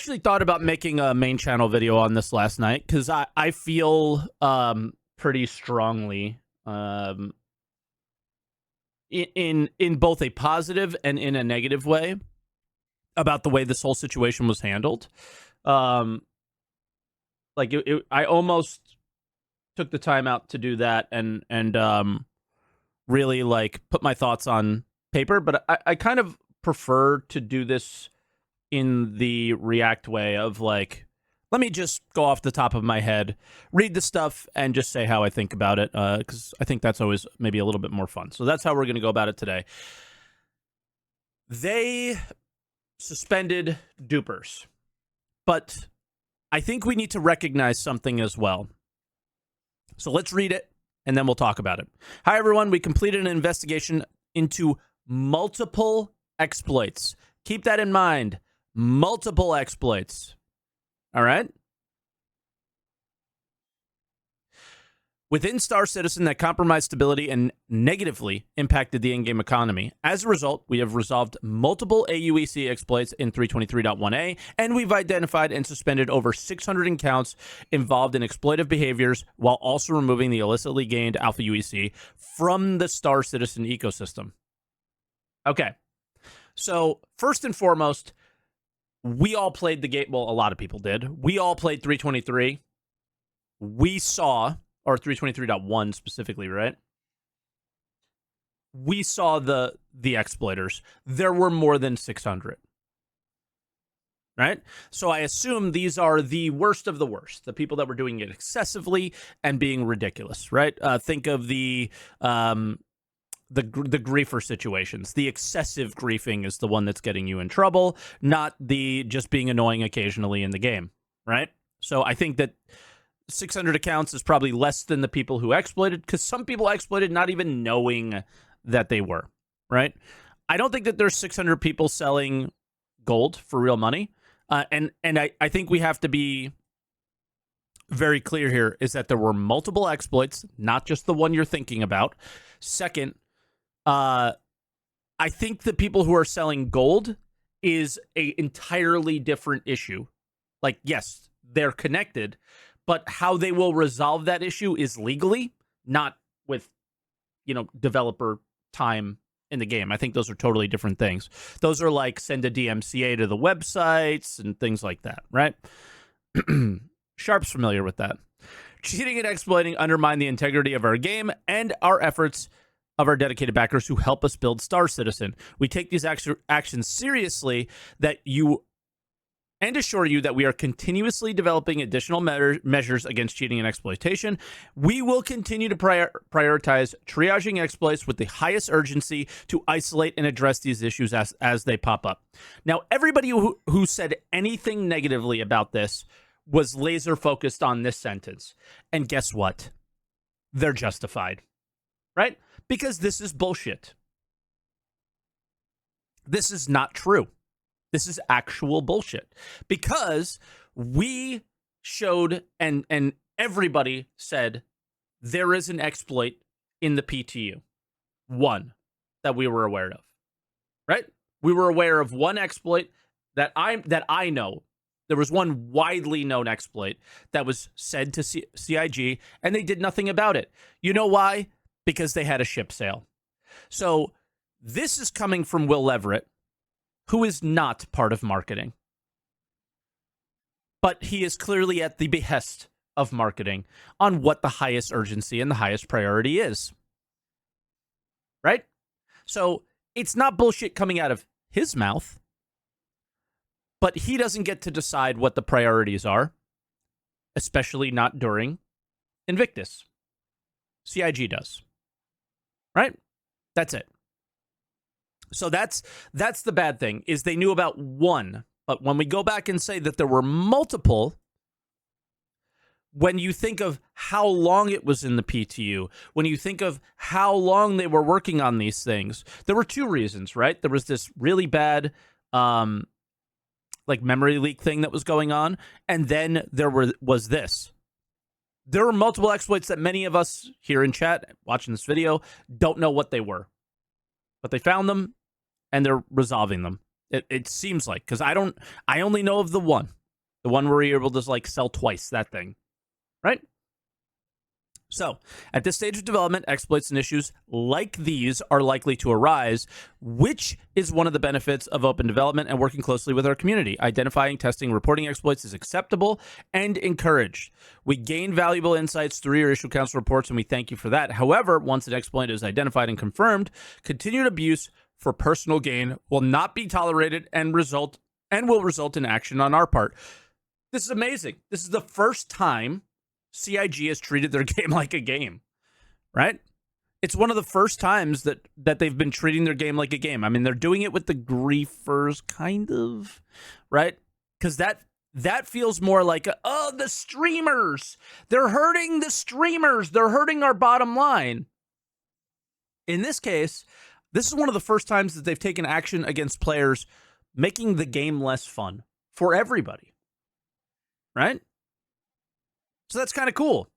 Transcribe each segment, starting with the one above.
actually thought about making a main channel video on this last night because I feel pretty strongly in both a positive and in a negative way about the way this whole situation was handled. I almost took the time out to do that and really like put my thoughts on paper, but I kind of prefer to do this in the React way of like, let me just go off the top of my head, read the stuff, and just say how I think about it, because I think that's always maybe a little bit more fun. So that's how we're going to go about it today. They suspended dupers, but I think we need to recognize something as well. So let's read it, and then we'll talk about it. Hi, everyone. We completed an investigation into multiple exploits. Keep that in mind. Multiple exploits. All right? Within Star Citizen that compromised stability and negatively impacted the in-game economy. As a result, we have resolved multiple AUEC exploits in 323.1a, and we've identified and suspended over 600 accounts involved in exploitive behaviors while also removing the illicitly gained Alpha UEC from the Star Citizen ecosystem. Okay. So, first and foremost, we all played the game. Well, a lot of people did. We all played 323. We saw, or 323.1 specifically, right? We saw the exploiters. There were more than 600. Right? So I assume these are the worst of the worst. The people that were doing it excessively and being ridiculous, right? Think of the griefer situations. The excessive griefing is the one that's getting you in trouble, not the just being annoying occasionally in the game, right? So I think that 600 accounts is probably less than the people who exploited, because some people exploited not even knowing that they were, right? I don't think that there's 600 people selling gold for real money. And I think we have to be very clear here is that there were multiple exploits, not just the one you're thinking about. Second, I think the people who are selling gold is a entirely different issue. Like, yes, they're connected, but how they will resolve that issue is legally, not with, developer time in the game. I think those are totally different things. Those are like send a DMCA to the websites and things like that, right? Sharp's familiar with that. Cheating and exploiting undermine the integrity of our game and our efforts of our dedicated backers who help us build Star Citizen. We take these actions seriously and assure you that we are continuously developing additional measures against cheating and exploitation. We will continue to prioritize triaging exploits with the highest urgency to isolate and address these issues as they pop up. Now, everybody who said anything negatively about this was laser focused on this sentence. And guess what? They're justified, right? Because this is bullshit. This is not true. This is actual bullshit. Because we showed and everybody said there is an exploit in the PTU. One that we were aware of. Right? We were aware of one exploit that I know. There was one widely known exploit that was said to CIG, and they did nothing about it. You know why? Because they had a ship sale. So this is coming from Will Leverett, who is not part of marketing. But he is clearly at the behest of marketing on what the highest urgency and the highest priority is. Right? So it's not bullshit coming out of his mouth, but he doesn't get to decide what the priorities are, especially not during Invictus. CIG does. Right? That's it. So that's the bad thing, is they knew about one. But when we go back and say that there were multiple, when you think of how long it was in the PTU, when you think of how long they were working on these things, there were two reasons, right? There was this really bad memory leak thing that was going on, and then there was this. There were multiple exploits that many of us here in chat watching this video don't know what they were. But they found them, and they're resolving them. It seems like, because I only know of the one where you're able to like sell twice that thing, right? So, at this stage of development, exploits and issues like these are likely to arise, which is one of the benefits of open development and working closely with our community. Identifying, testing, reporting exploits is acceptable and encouraged. We gain valuable insights through your issue council reports, and we thank you for that. However, once an exploit is identified and confirmed, continued abuse for personal gain will not be tolerated and will result in action on our part. This is amazing. This is the first time CIG has treated their game like a game, right? It's one of the first times that they've been treating their game like a game. I mean, they're doing it with the griefers, kind of, right? Because that feels more like, the streamers. They're hurting the streamers. They're hurting our bottom line. In this case, this is one of the first times that they've taken action against players, making the game less fun for everybody, right? So that's kind of cool.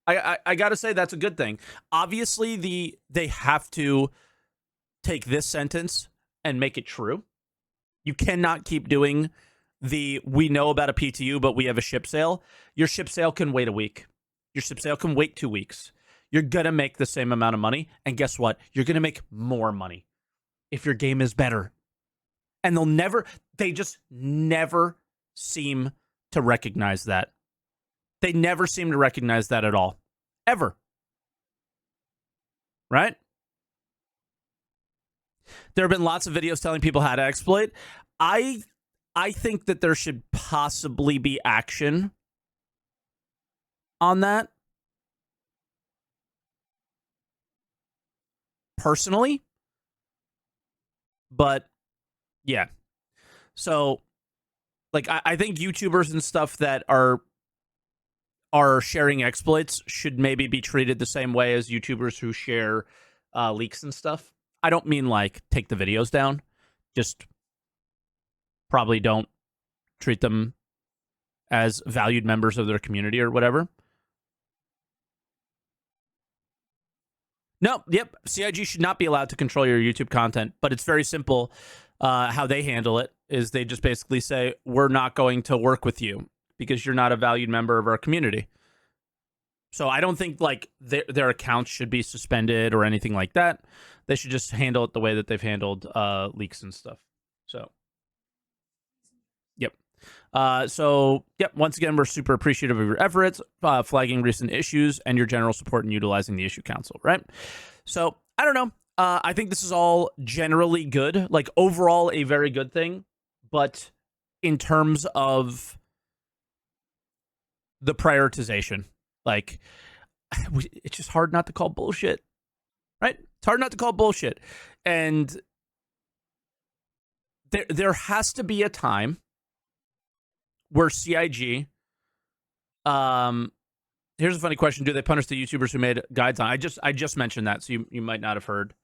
I got to say that's a good thing. Obviously, they have to take this sentence and make it true. You cannot keep doing we know about a PTU, but we have a ship sale. Your ship sale can wait a week. Your ship sale can wait 2 weeks. You're going to make the same amount of money. And guess what? You're going to make more money if your game is better. And they just never seem to recognize that. They never seem to recognize that at all. Ever. Right? There have been lots of videos telling people how to exploit. I think that there should possibly be action on that. Personally. But, yeah. So, like, I think YouTubers and stuff that are sharing exploits should maybe be treated the same way as YouTubers who share leaks and stuff. I don't mean like take the videos down. Just probably don't treat them as valued members of their community or whatever. No, yep. CIG should not be allowed to control your YouTube content, but it's very simple. How they handle it is they just basically say, we're not going to work with you because you're not a valued member of our community. So I don't think like their accounts should be suspended or anything like that. They should just handle it the way that they've handled leaks and stuff. So, yep. Once again, we're super appreciative of your efforts, flagging recent issues, and your general support in utilizing the issue council, right? So, I don't know. I think this is all generally good. Like, overall, a very good thing. But in terms of the prioritization, like, it's just hard not to call bullshit, right? It's hard not to call bullshit. And there has to be a time where CIG, here's a funny question. Do they punish the YouTubers who made guides on? I just mentioned that, so you might not have heard.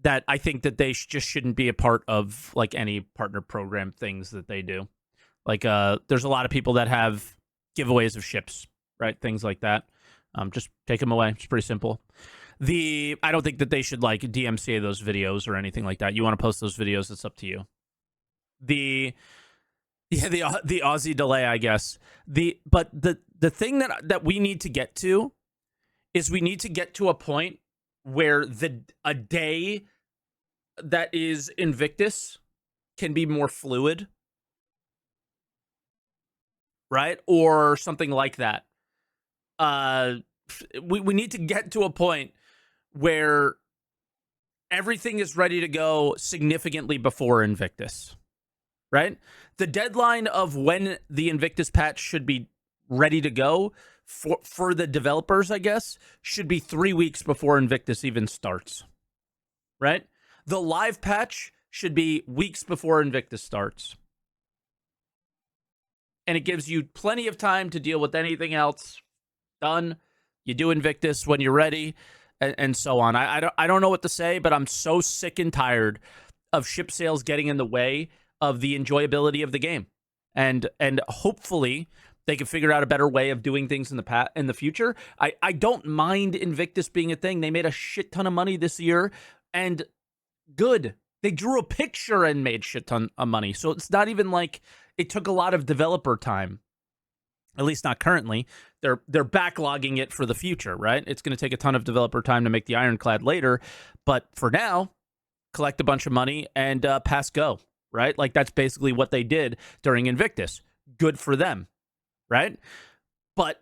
That I think that they just shouldn't be a part of like any partner program things that they do. Like, there's a lot of people that have giveaways of ships, right? Things like that. Just take them away. It's pretty simple. I don't think that they should like DMCA those videos or anything like that. You want to post those videos, it's up to you. The Aussie delay, I guess. But the thing that we need to get to is we need to get to a point where a day that is Invictus can be more fluid, right? Or something like that. We need to get to a point where everything is ready to go significantly before Invictus, right? The deadline of when the Invictus patch should be ready to go for the developers, I guess, should be 3 weeks before Invictus even starts, right? The live patch should be weeks before Invictus starts. And it gives you plenty of time to deal with anything else. Done. You do Invictus when you're ready, and so on. I don't know what to say, but I'm so sick and tired of ship sales getting in the way of the enjoyability of the game. And hopefully they can figure out a better way of doing things in the future. I don't mind Invictus being a thing. They made a shit ton of money this year, and good. They drew a picture and made shit ton of money. So it's not even like it took a lot of developer time. At least not currently. They're backlogging it for the future, right? It's going to take a ton of developer time to make the Ironclad later, but for now, collect a bunch of money and pass go, right? Like that's basically what they did during Invictus. Good for them, right? But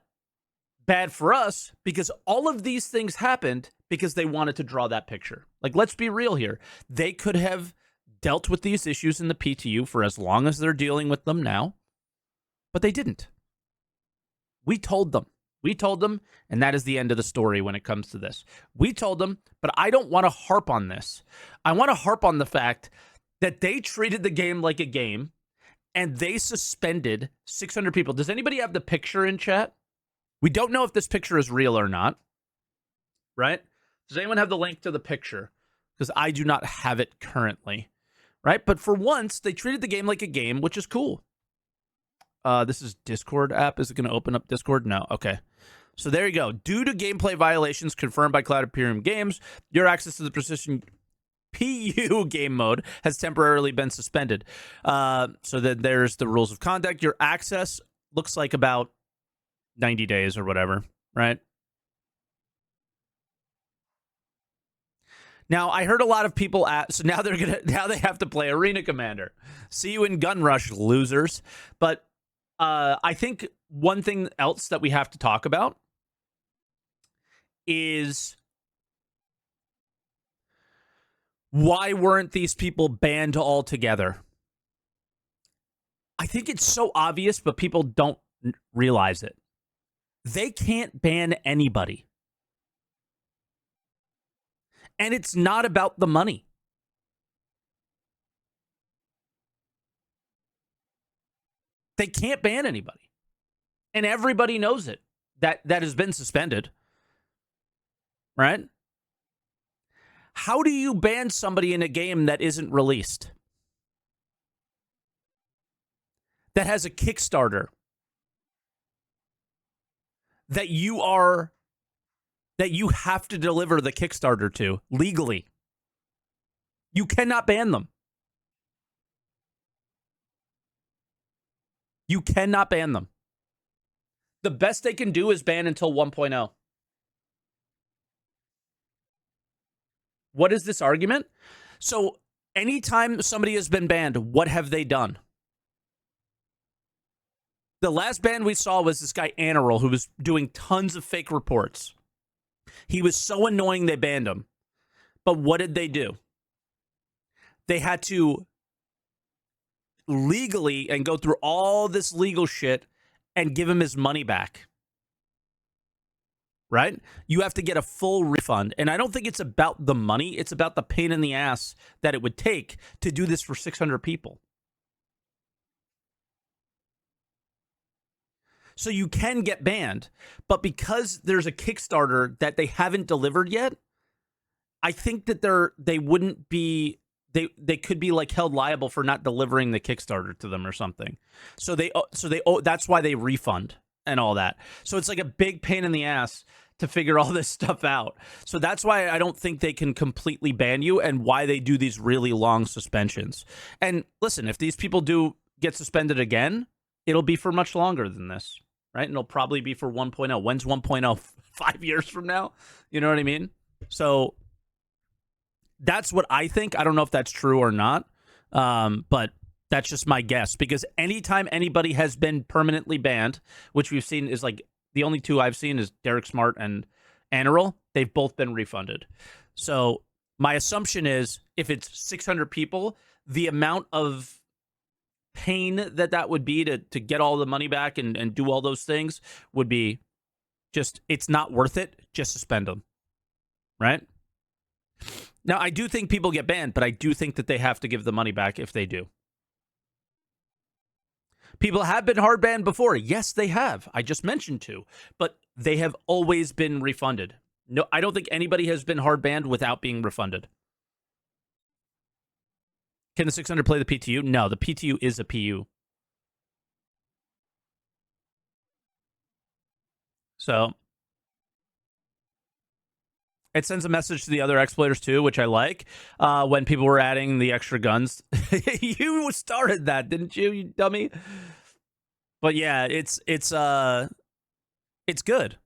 bad for us because all of these things happened because they wanted to draw that picture. Like, let's be real here. They could have dealt with these issues in the PTU for as long as they're dealing with them now, but they didn't. We told them. We told them, and that is the end of the story when it comes to this. We told them, but I don't want to harp on this. I want to harp on the fact that they treated the game like a game, and they suspended 600 people. Does anybody have the picture in chat? We don't know if this picture is real or not, right? Does anyone have the link to the picture? Because I do not have it currently, right? But for once, they treated the game like a game, which is cool. This is Discord app. Is it going to open up Discord? No. Okay. So there you go. Due to gameplay violations confirmed by Cloud Imperium Games, your access to the Precision PU game mode has temporarily been suspended. So then there's the rules of conduct. Your access looks like about 90 days or whatever, right? Now, I heard a lot of people ask, so now they have to play Arena Commander. See you in Gun Rush, losers. But I think one thing else that we have to talk about is why weren't these people banned altogether? I think it's so obvious, but people don't realize it. They can't ban anybody. And it's not about the money. They can't ban anybody. And everybody knows it. That has been suspended. Right? How do you ban somebody in a game that isn't released? That has a Kickstarter. That you have to deliver the Kickstarter to legally. You cannot ban them. You cannot ban them. The best they can do is ban until 1.0. What is this argument? So anytime somebody has been banned, what have they done? The last ban we saw was this guy Aniral, who was doing tons of fake reports. He was so annoying they banned him. But what did they do? They had to legally and go through all this legal shit and give him his money back. Right? You have to get a full refund. And I don't think it's about the money. It's about the pain in the ass that it would take to do this for 600 people. So you can get banned. But because there's a Kickstarter that they haven't delivered yet, I think that they wouldn't be... They could be like held liable for not delivering the Kickstarter to them or something. So that's why they refund and all that. So it's like a big pain in the ass to figure all this stuff out. So that's why I don't think they can completely ban you and why they do these really long suspensions. And listen, if these people do get suspended again, it'll be for much longer than this, right? And it'll probably be for 1.0. When's 1.0? 5 years from now? You know what I mean? So that's what I think. I don't know if that's true or not, but that's just my guess. Because anytime anybody has been permanently banned, which we've seen is like the only two I've seen is Derek Smart and Aniral, they've both been refunded. So my assumption is if it's 600 people, the amount of pain that would be to get all the money back and do all those things would be just, it's not worth it. Just suspend them. Right? Now, I do think people get banned, but I do think that they have to give the money back if they do. People have been hard banned before. Yes, they have. I just mentioned two, but they have always been refunded. No, I don't think anybody has been hard banned without being refunded. Can the 600 play the PTU? No, the PTU is a PU. So It sends a message to the other exploiters too, which I like. When people were adding the extra guns, you started that, didn't you, you dummy? But yeah, it's good.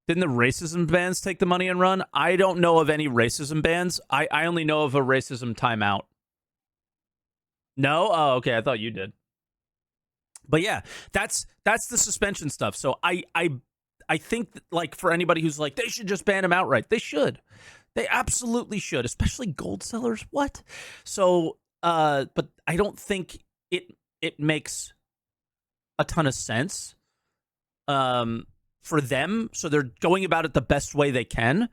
Didn't the racism bans take the money and run? I don't know of any racism bans. I only know of a racism timeout. No? Oh, okay. I thought you did. But yeah, that's the suspension stuff. So I think that, like, for anybody who's like, they should just ban him outright. They should. They absolutely should, especially gold sellers. What? So but I don't think it makes a ton of sense for them. So they're going about it the best way they can.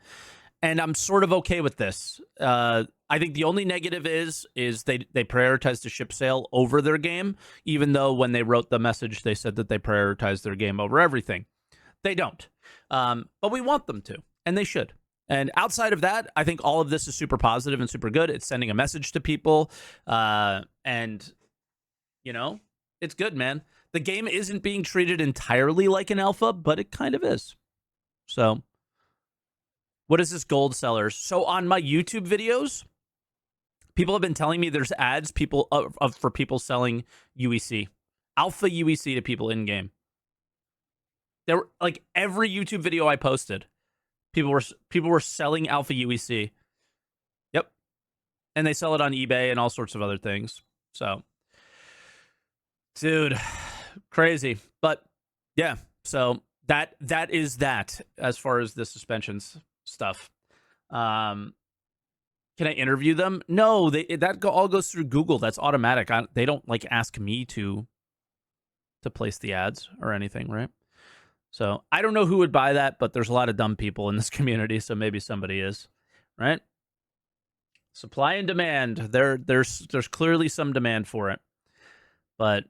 And I'm sort of okay with this. I think the only negative is they prioritize the ship sale over their game, even though when they wrote the message, they said that they prioritize their game over everything. They don't. But we want them to, and they should. And outside of that, I think all of this is super positive and super good. It's sending a message to people. And, you know, it's good, man. The game isn't being treated entirely like an alpha, but it kind of is. So what is this gold sellers? So on my YouTube videos, people have been telling me there's ads for people selling UEC, alpha UEC to people in game. There were, like, every YouTube video I posted, people were selling alpha UEC. Yep, and they sell it on eBay and all sorts of other things. So, dude, crazy. But yeah, so that is that as far as the suspensions stuff. Can I interview them? No, all goes through Google. That's automatic. They don't like ask me to place the ads or anything, right? So I don't know who would buy that, but there's a lot of dumb people in this community, so maybe somebody is, right? Supply and demand. There's clearly some demand for it, but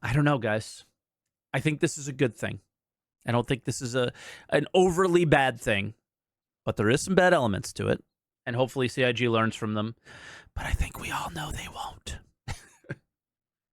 I don't know, guys. I think this is a good thing. I don't think this is an overly bad thing, but there is some bad elements to it, and hopefully CIG learns from them. But I think we all know they won't.